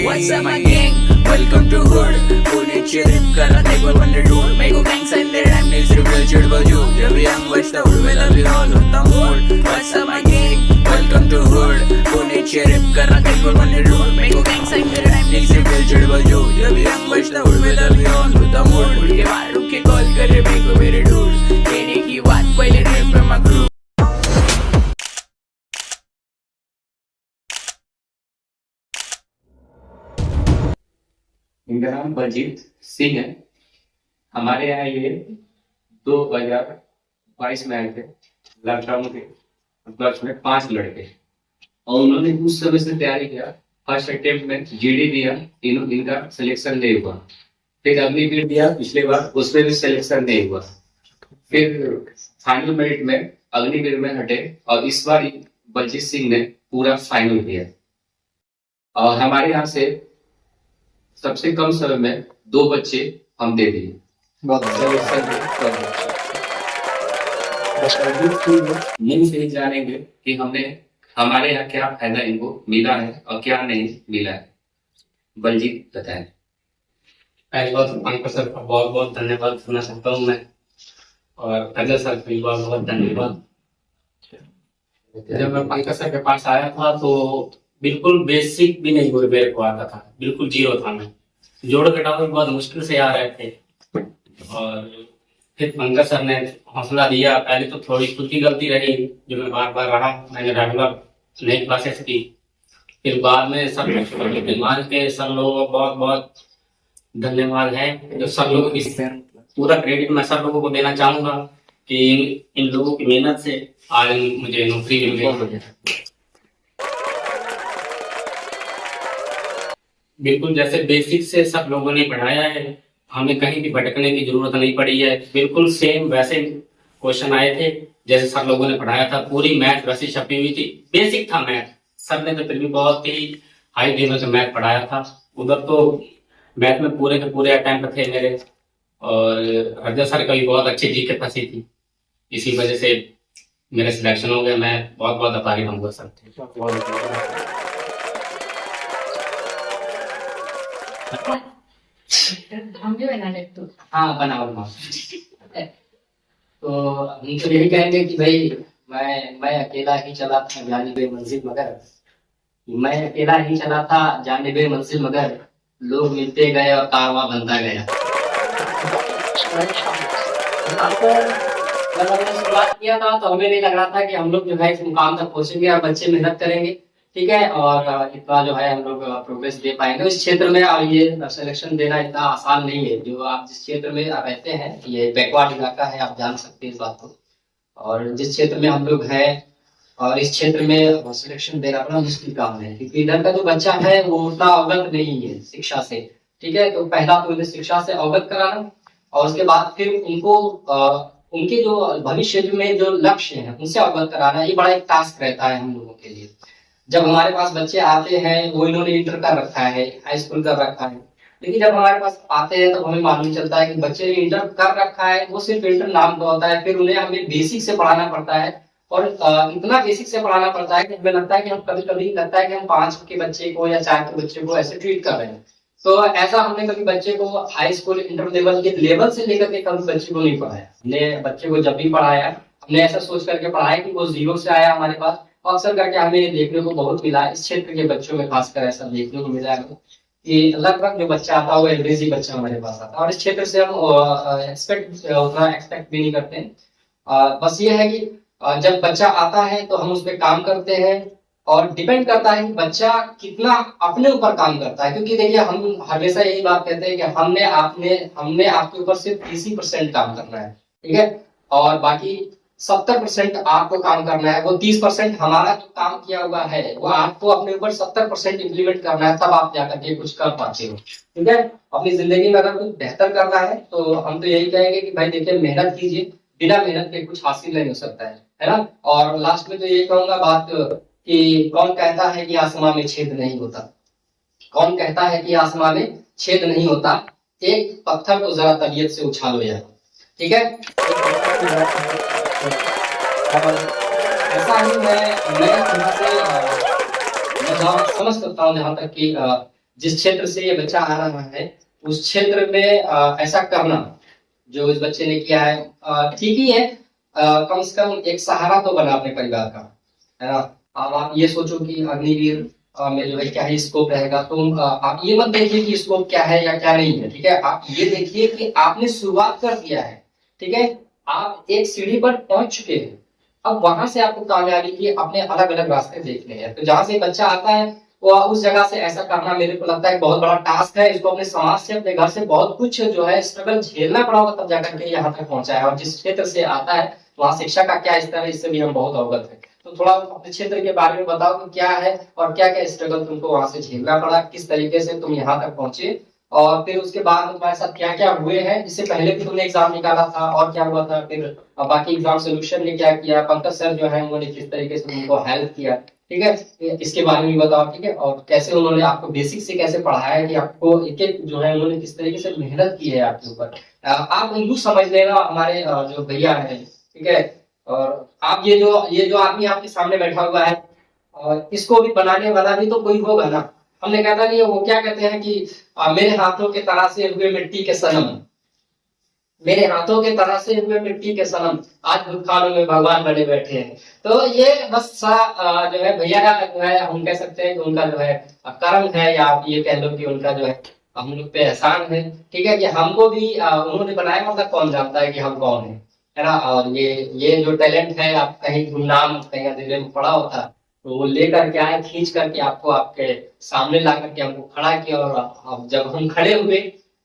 What's up my gang? Welcome to hood. Pune चिरिप करा देखो वंडर डूड मेरे को गैंग साइन दे रैम नहीं सिर्फ दिल चिढ़ बजू जब भी हम बचता उड़ में लव यू ऑल होता मूड What's up my gang? Welcome to hood. Pune चिरिप करा देखो वंडर डूड मेरे को गैंग साइन दे रैम नहीं सिर्फ दिल चिढ़ बजू जब भी हम बचता उड़ में लव यू ऑल होता मूड उड़ के बाहर रुक के कॉल करे मेरे को मेरे डूड कहने की बात पहले रैप पे मगरू इनका नाम बलजीत सिंह है। हमारे यहाँ ये 2022 में आए थे। लॉकडाउन के में 5 लड़के और उन्होंने उस समय से तैयारी किया। फर्स्ट अटेम्प्ट में जीडी दिया, तीनों इनका सिलेक्शन नहीं हुआ। फिर अगली बार दिया पिछले बार, उसमें भी सिलेक्शन नहीं हुआ। फिर फाइनल मेरिट में अग्निवीर में हटे और इस बार बलजीत सिंह ने पूरा फाइनल किया। और हमारे यहाँ से सबसे कम समय में 2 बच्चे हम दे दिए। मुंह से ही जानेंगे कि हमने हमारे यहाँ क्या फायदा इनको मिला है और क्या नहीं मिला है। बलजीत बताएं। पहली बात पंकज सर का बहुत बहुत धन्यवाद करना चाहता हूँ मैं, और अजय सर का भी बहुत बहुत धन्यवाद। जब मैं पंकज सर के पास आया था तो बिल्कुल बेसिक भी नहीं मेरे को आता था, बिल्कुल जीरो था। मैं जोड़ घटाव बहुत मुश्किल से आ रहे थे और फिर पंकज सर ने हौसला दिया। पहले तो थोड़ी खुद की गलती रही जो मैं बार बार रहा, मैंने रेगुलर नई क्लासेस की। फिर बाद में सब मान के सब लोगों को बहुत बहुत धन्यवाद है। जो सब लोगों की पूरा क्रेडिट मैं सब लोगों को देना चाहूंगा कि इन लोगों की मेहनत से आज मुझे नौकरी मिल गई। बिल्कुल जैसे बेसिक से सब लोगों ने पढ़ाया है, हमें कहीं भी भटकने की जरूरत नहीं पड़ी है। बिल्कुल सेम वैसे क्वेश्चन आए थे जैसे सब लोगों ने पढ़ाया था। पूरी मैथ वैसी छपी हुई थी। बेसिक था मैथ, सर ने तो फिर भी बहुत ही हाई लेवल से मैथ पढ़ाया था। उधर तो मैथ में पूरे के पूरे अटेम्प्ट थे मेरे, और अजय सर का भी बहुत अच्छी जीके फंसी थी। इसी वजह से मेरा सिलेक्शन हो गया। मैं बहुत बहुत आभारी रहूंगा सर। हम भी बना ले तो हाँ बनाओ। तो हम तो यही कहेंगे कि भाई मैं अकेला ही चला था जानिबे मंजिल मगर, मैं अकेला ही चला था जानिबे मंजिल मगर, लोग मिलते गए और कारवां बनता गया। जब हमने शुरुआत किया था तो हमें नहीं लग रहा था कि हम लोग जो है इस मुकाम तक पहुंचेंगे और बच्चे मेहनत करेंगे, ठीक है, और इतना जो है हम लोग प्रोग्रेस दे पाएंगे इस क्षेत्र में। और ये सिलेक्शन देना इतना आसान नहीं है। जो आप जिस क्षेत्र में रहते हैं ये बैकवर्ड इलाका है, आप जान सकते हैं इस बात को। और जिस क्षेत्र में हम लोग हैं और इस क्षेत्र में सिलेक्शन देना बड़ा मुश्किल काम है, क्योंकि इधर का जो बच्चा है वो उतना अवगत नहीं है शिक्षा से, ठीक है। तो पहला तो उन्हें शिक्षा से अवगत कराना और उसके बाद फिर उनको उनके जो भविष्य में जो लक्ष्य है उनसे अवगत कराना, ये बड़ा एक टास्क रहता है हम लोगों के लिए। जब हमारे पास बच्चे आते हैं वो इन्होंने इंटर कर रखा है, हाई स्कूल कर रखा है, लेकिन जब हमारे पास आते हैं तो हमें मालूम चलता है कि बच्चे ने इंटर कर रखा है, वो सिर्फ इंटर नाम का होता है। फिर उन्हें हमें बेसिक से पढ़ाना पड़ता है और इतना बेसिक से पढ़ाना पड़ता है कि हमें लगता है कि हम कभी कभी लगता है कि हम 5 के बच्चे को या 4 के बच्चे को ऐसे ट्रीट कर रहे हैं। तो ऐसा हमने कभी बच्चे को हाई स्कूल इंटर लेवल के लेवल से लेकर के कभी बच्चे को नहीं पढ़ाया। हमने बच्चे को जब भी पढ़ाया हमने ऐसा सोच करके पढ़ाया कि वो 0 से आया हमारे पास। अक्सर करके हमें देखने को बहुत मिला इस क्षेत्र के बच्चों में, खासकर ऐसा देखने को मिला है कि लगभग जो बच्चा आता है वो एवरेज ही बच्चा हमारे पास आता है। और इस क्षेत्र से हम उतना एक्सपेक्ट भी नहीं करते हैं। बस ये है कि जब बच्चा आता है तो हम उस पर काम करते हैं और डिपेंड करता है कि बच्चा कितना अपने ऊपर काम करता है। क्योंकि देखिए हम हमेशा यही बात कहते हैं कि हमने आपके ऊपर सिर्फ 30% काम करना है, ठीक है, और बाकी 70% आपको काम करना है। वो 30% हमारा जो काम किया हुआ है वो आपको अपने ऊपर 70% इम्प्लीमेंट करना है, तब आप जाकर के कुछ कर पाते हो, ठीक है। अपनी जिंदगी में अगर कुछ बेहतर करना है तो हम तो यही कहेंगे कि भाई देखिए मेहनत कीजिए, बिना मेहनत के कुछ हासिल नहीं हो सकता है ना। और लास्ट में तो यही कहूंगा बात कि कौन कहता है कि आसमान में छेद नहीं होता, कौन कहता है कि आसमान में छेद नहीं होता, एक पत्थर को जरा तबीयत से उछालो यार, ठीक है। ऐसा ही मैं समझ सकता हूँ जहाँ तक कि जिस क्षेत्र से ये बच्चा आ रहा है उस क्षेत्र में ऐसा करना जो इस बच्चे ने किया है ठीक ही है। कम से कम एक सहारा तो बना अपने परिवार का, है ना। अब आप ये सोचो कि अग्निवीर में जो है क्या ही स्कोप रहेगा, तो आप ये मत देखिए कि स्कोप क्या है या क्या नहीं है, ठीक है। आप ये देखिए कि आपने शुरुआत कर दिया है, ठीक है। आप एक सीढ़ी पर पहुंच चुके हैं, अब वहां से आपको कामयाबी के अपने अलग अलग रास्ते देखने हैं। तो जहां से बच्चा आता है वो उस जगह से ऐसा करना मेरे को लगता है बहुत बड़ा टास्क है। इसको अपने समाज से अपने घर से बहुत कुछ जो है स्ट्रगल झेलना पड़ा होगा तब जाकर के यहाँ तक पहुंचा है। और जिस क्षेत्र से आता है वहाँ शिक्षा का क्या स्तर है इससे भी हम बहुत अवगत है। तो थोड़ा अपने क्षेत्र के बारे में बताओ कि क्या है और क्या क्या स्ट्रगल तुमको वहां से झेलना पड़ा, किस तरीके से तुम यहाँ तक पहुंचे, और फिर उसके बाद तुम्हारे साथ क्या क्या हुए हैं। इससे पहले भी तुमने एग्जाम निकाला था और क्या हुआ था, फिर बाकी एग्जाम सोल्यूशन ने क्या किया, पंकज सर जो है उन्होंने किस तरीके से तुमको हेल्प किया, ठीक है। इसके बारे में बताओ, ठीक है। और कैसे उन्होंने आपको बेसिक से कैसे पढ़ाया कि आपको एक एक जो है उन्होंने किस तरीके से मेहनत की है आपके ऊपर। आप यूँ समझ लेना हमारे जो भैया है, ठीक है। और आप ये जो आदमी आपके सामने बैठा हुआ है और इसको भी बनाने वाला भी तो कोई होगा ना। हमने कहा था नहीं, वो क्या कहते हैं कि मेरे हाथों के तरह से हुए मिट्टी के सनम, मेरे हाथों के तरह से हुए मिट्टी के सनम, आज भूखानों में भगवान बने बैठे हैं। तो ये बस जो है भैया का जो है हम कह सकते हैं कि उनका जो है कर्म है, या आप ये कह लो कि उनका जो है हम लोग पे एहसान है, ठीक है। कि हमको भी उन्होंने बनाया, मतलब कौन जानता है कि हम कौन है ना। और ये जो टैलेंट है आप कहीं गुमनाम कहीं अंधेरे में पड़ा होता तो वो लेकर के आए, खींच करके आपको आपके सामने ला करके हमको खड़ा किया। और अब जब हम खड़े हुए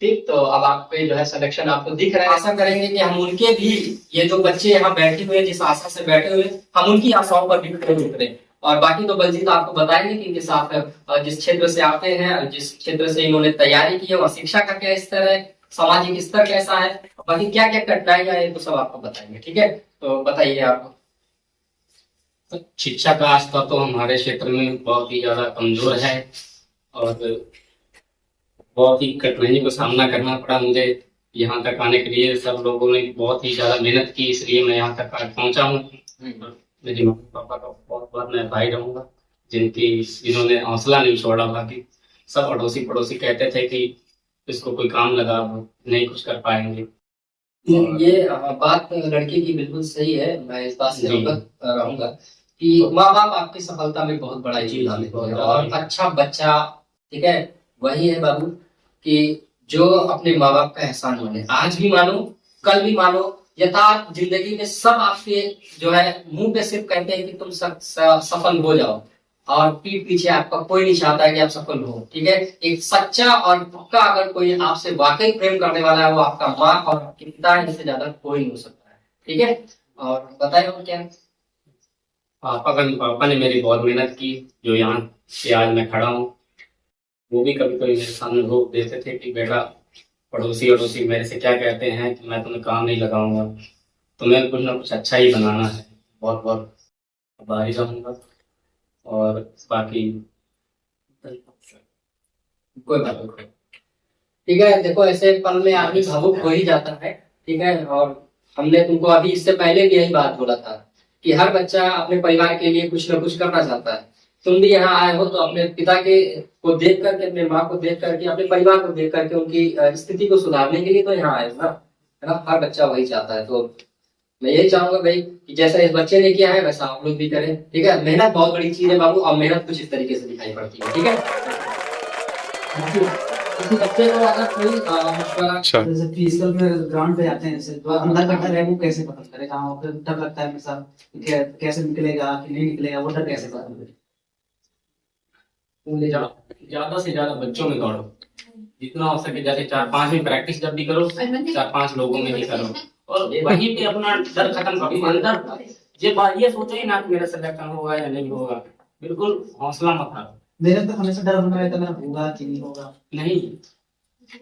ठीक, तो अब आपके जो है सिलेक्शन आपको दिख रहा है। आशा करेंगे कि हम उनके भी, ये जो बच्चे यहाँ बैठे हुए जिस आशा से बैठे हुए, हम उनकी आशाओं पर भी खड़े उतरे। और बाकी तो बलजीत आपको बताएंगे कि इनके साथ जिस क्षेत्र से आते हैं, जिस क्षेत्र से इन्होंने तैयारी की है, वहाँ शिक्षा का क्या स्तर है, सामाजिक स्तर कैसा है, बाकी क्या क्या कठिनाइयां है, तो सब आपको बताएंगे, ठीक है। तो बताइए आप। शिक्षा का स्तर तो हमारे क्षेत्र में बहुत ही ज्यादा कमजोर है और बहुत ही कठिनाई का सामना करना पड़ा मुझे यहाँ तक आने के लिए। सब लोगों ने बहुत ही ज्यादा मेहनत की, इसलिए मैं यहाँ तक आज पहुंचा हूँ। मेरे मम्मी पापा का बहुत बहुत मैं भाई रहूंगा, इन्होंने हौसला नहीं छोड़ा। बाकी सब अड़ोसी पड़ोसी कहते थे कि इसको कोई काम लगा, नहीं कुछ कर पाएंगे। ये बात लड़के की बिल्कुल सही है, मैं इस बात से अवगत रहूंगा कि माँ बाप आपकी सफलता में बहुत बड़ा योगदान है। और अच्छा बच्चा, ठीक है, वही है बाबू कि जो अपने माँ बाप का एहसान माने, आज भी मानो कल भी मानो, यथार्थ जिंदगी में सब आपके जो है मुंह पे सिर्फ कहते हैं कि तुम सफल हो जाओ, और पीठ पीछे आपका कोई नहीं चाहता है कि आप सफल हो, ठीक है। एक सच्चा और पक्का अगर कोई आपसे वाकई प्रेम करने वाला है वो आपका माँ और आपके पिता है, इससे ज्यादा कोई नहीं हो सकता है, ठीक है। और बताइए और क्या। पापा ने मेरी बहुत मेहनत की, जो यहाँ से आज मैं खड़ा हूँ। वो भी कभी कभी मेरे सामने रोक देते थे कि बेटा, पड़ोसी मेरे से क्या कहते हैं कि मैं तुम्हें काम नहीं लगाऊंगा, तुम्हें कुछ ना कुछ अच्छा ही बनाना है। बहुत बहुत आभारी रहूंगा। और बाकी कोई बात नहीं, ठीक है। देखो ऐसे पल में आदमी भावुक हो ही जाता है, ठीक है। और हमने तुमको अभी इससे पहले भी यही बात बोला था कि हर बच्चा अपने परिवार के लिए कुछ ना कुछ करना चाहता है। तुम भी यहाँ आए हो तो अपने पिता के को देख करके, अपने माँ को देख करके, अपने परिवार को देख करके उनकी स्थिति को सुधारने के लिए तो यहाँ आए हो ना, है ना। हर बच्चा वही चाहता है। तो मैं यही चाहूंगा भाई कि जैसा इस बच्चे ने किया है वैसा आप लोग भी करें, ठीक है। मेहनत बहुत बड़ी चीज है बाबू, और मेहनत कुछ इस तरीके से दिखाई पड़ती है, ठीक है। किसी बच्चे को अगर कोई मशवरा, जैसे फिजिकल में ग्राउंड पे जाते हैं, जैसे तो अंदर का डर है वो कैसे खत्म करे, कहाँ फिर डर लगता है हमेशा कैसे निकलेगा कि नहीं निकलेगा, वो डर कैसे खत्म करे। ज्यादा से ज्यादा बच्चों में दौड़ो, जितना हो सके। जैसे 4-5 में प्रैक्टिस जब भी करो, 4-5 लोगों में ही करो, और वहीं पे अपना डर खत्म करो। अंदर ये सोचो ही ना कि मेरा सिलेक्शन होगा या नहीं होगा, बिल्कुल हौसला मत हारो। मेरे तो हमेशा डर बना रहता है, होगा कि नहीं होगा। नहीं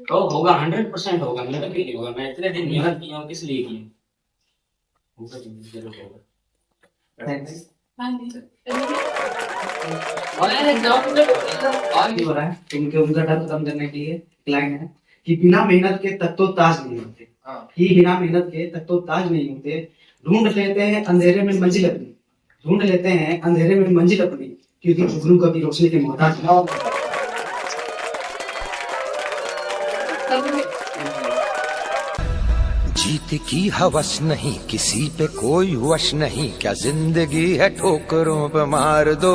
तो होगा, 100% होगा, मेरा भी नहीं होगा। मैं इतने दिन मेहनत किया हूँ, किस लिए की होगा, जरूर होगा। थैंक्स। उनके उनका डर खत्म करने के लिए लाइन है कि बिना मेहनत के तक तो ताज नहीं होते, कि बिना मेहनत के तक तो ताज नहीं होते। ढूंढ लेते हैं अंधेरे में मंजिल अपनी, ढूंढ लेते हैं अंधेरे में मंजिल अपनी, क्योंकि जुगनू कभी रोशनी के मोहताज ना हो। जीत की हवस नहीं, किसी पे कोई वश नहीं, क्या जिंदगी है ठोकरों पे मार दो।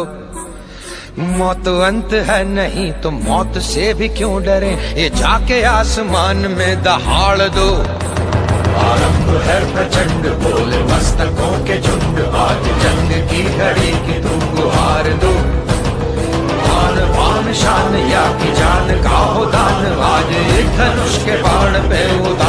मौत अंत है नहीं तो मौत से भी क्यों डरे, ये जाके आसमान में दहाड़ दो। आरंभ है प्रचंड बोले मस्तकों के झुंड, आज जंग की घड़ी की तुम गुहार दो। आन बान शान या की जान का हो दान, आज एक धनुष के बाण पे उतार